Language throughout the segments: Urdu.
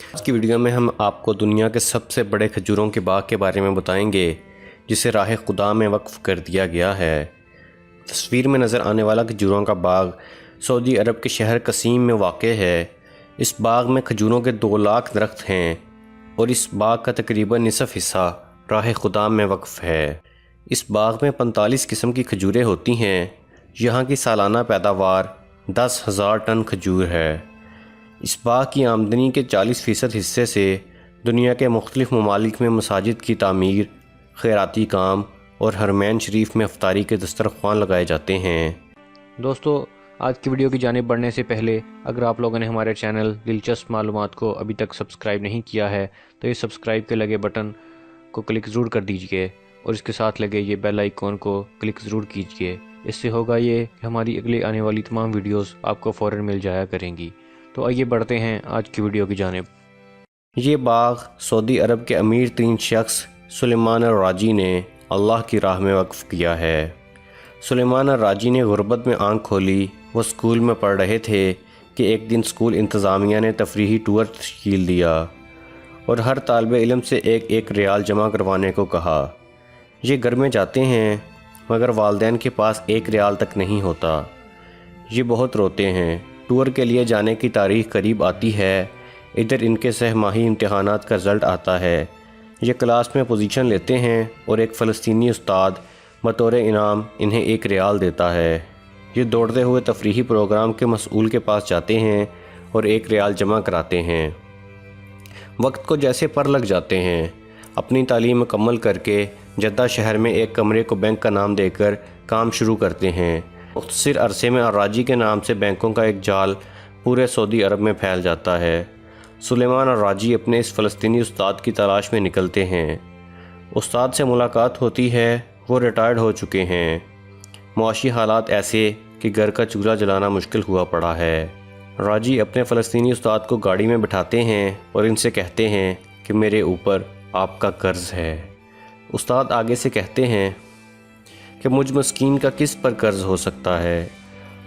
آج کی ویڈیو میں ہم آپ کو دنیا کے سب سے بڑے کھجوروں کے باغ کے بارے میں بتائیں گے جسے راہ خدا میں وقف کر دیا گیا ہے۔ تصویر میں نظر آنے والا کھجوروں کا باغ سعودی عرب کے شہر قصیم میں واقع ہے۔ اس باغ میں کھجوروں کے 2 لاکھ درخت ہیں اور اس باغ کا تقریباً نصف حصہ راہ خدا میں وقف ہے۔ اس باغ میں 45 قسم کی کھجوریں ہوتی ہیں۔ یہاں کی سالانہ پیداوار 10,000 ٹن کھجور ہے۔ اس باغ کی آمدنی کے 40% حصے سے دنیا کے مختلف ممالک میں مساجد کی تعمیر، خیراتی کام اور حرمین شریف میں افطاری کے دسترخوان لگائے جاتے ہیں۔ دوستو، آج کی ویڈیو کی جانب بڑھنے سے پہلے اگر آپ لوگوں نے ہمارے چینل دلچسپ معلومات کو ابھی تک سبسکرائب نہیں کیا ہے تو یہ سبسکرائب کے لگے بٹن کو کلک ضرور کر دیجئے اور اس کے ساتھ لگے یہ بیل آئیکن کو کلک ضرور کیجئے۔ اس سے ہوگا یہ کہ ہماری اگلے آنے والی تمام ویڈیوز آپ کو فوراً مل جایا کریں گی۔ تو آئیے بڑھتے ہیں آج کی ویڈیو کی جانب۔ یہ باغ سعودی عرب کے امیر ترین شخص سلیمان الراجی نے اللہ کی راہ میں وقف کیا ہے۔ سلیمان الراجی نے غربت میں آنکھ کھولی۔ وہ اسکول میں پڑھ رہے تھے کہ ایک دن اسکول انتظامیہ نے تفریحی ٹور تشکیل دیا اور ہر طالب علم سے 1 ریال جمع کروانے کو کہا۔ یہ گھر میں جاتے ہیں مگر والدین کے پاس 1 ریال تک نہیں ہوتا۔ یہ بہت روتے ہیں۔ ٹور کے لیے جانے کی تاریخ قریب آتی ہے۔ ادھر ان کے سہ ماہی امتحانات کا رزلٹ آتا ہے۔ یہ کلاس میں پوزیشن لیتے ہیں اور ایک فلسطینی استاد بطور انعام انہیں 1 ریال دیتا ہے۔ یہ دوڑتے ہوئے تفریحی پروگرام کے مسئول کے پاس جاتے ہیں اور 1 ریال جمع کراتے ہیں۔ وقت کو جیسے پر لگ جاتے ہیں۔ اپنی تعلیم مکمل کر کے جدہ شہر میں ایک کمرے کو بینک کا نام دے کر کام شروع کرتے ہیں۔ مختصر عرصے میں الراجی کے نام سے بینکوں کا ایک جال پورے سعودی عرب میں پھیل جاتا ہے۔ سلیمان الراجی اپنے اس فلسطینی استاد کی تلاش میں نکلتے ہیں۔ استاد سے ملاقات ہوتی ہے۔ وہ ریٹائرڈ ہو چکے ہیں۔ معاشی حالات ایسے کہ گھر کا چولہا جلانا مشکل ہوا پڑا ہے۔ راجی اپنے فلسطینی استاد کو گاڑی میں بٹھاتے ہیں اور ان سے کہتے ہیں کہ میرے اوپر آپ کا قرض ہے۔ استاد آگے سے کہتے ہیں کہ مجھ مسکین کا کس پر قرض ہو سکتا ہے۔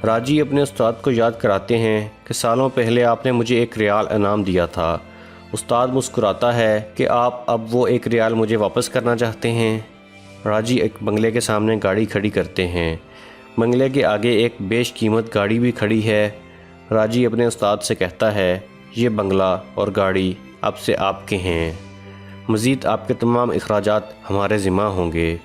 راجی اپنے استاد کو یاد کراتے ہیں کہ سالوں پہلے آپ نے مجھے 1 ریال انعام دیا تھا۔ استاد مسکراتا ہے کہ آپ اب وہ 1 ریال مجھے واپس کرنا چاہتے ہیں۔ راجی ایک بنگلے کے سامنے گاڑی کھڑی کرتے ہیں۔ بنگلے کے آگے ایک بیش قیمت گاڑی بھی کھڑی ہے۔ راجی اپنے استاد سے کہتا ہے یہ بنگلہ اور گاڑی اب سے آپ کے ہیں۔ مزید آپ کے تمام اخراجات ہمارے ذمہ ہوں گے۔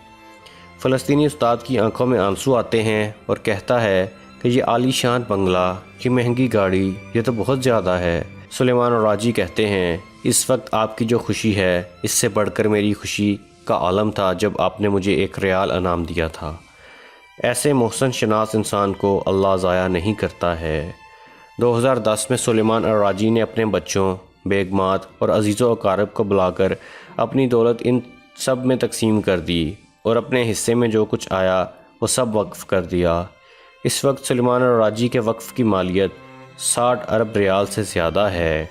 فلسطینی استاد کی آنکھوں میں آنسو آتے ہیں اور کہتا ہے کہ یہ عالی شان بنگلہ، یہ مہنگی گاڑی، یہ تو بہت زیادہ ہے۔ سلیمان الراجی کہتے ہیں اس وقت آپ کی جو خوشی ہے اس سے بڑھ کر میری خوشی کا عالم تھا جب آپ نے مجھے 1 ریال انعام دیا تھا۔ ایسے محسن شناس انسان کو اللہ ضائع نہیں کرتا ہے۔ 2010 میں سلیمان الراجی نے اپنے بچوں، بیگمات اور عزیز و اقارب کو بلا کر اپنی دولت ان سب میں تقسیم کر دی اور اپنے حصے میں جو کچھ آیا وہ سب وقف کر دیا۔ اس وقت سلیمان الراجی کے وقف کی مالیت 60 ارب ریال سے زیادہ ہے۔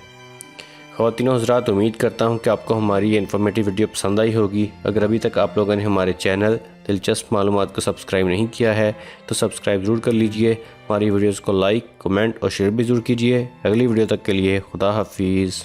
خواتین و حضرات، امید کرتا ہوں کہ آپ کو ہماری یہ انفارمیٹیو ویڈیو پسند آئی ہوگی۔ اگر ابھی تک آپ لوگوں نے ہمارے چینل دلچسپ معلومات کو سبسکرائب نہیں کیا ہے تو سبسکرائب ضرور کر لیجئے۔ ہماری ویڈیوز کو لائک، کمنٹ اور شیئر بھی ضرور کیجئے۔ اگلی ویڈیو تک کے لیے خدا حافظ۔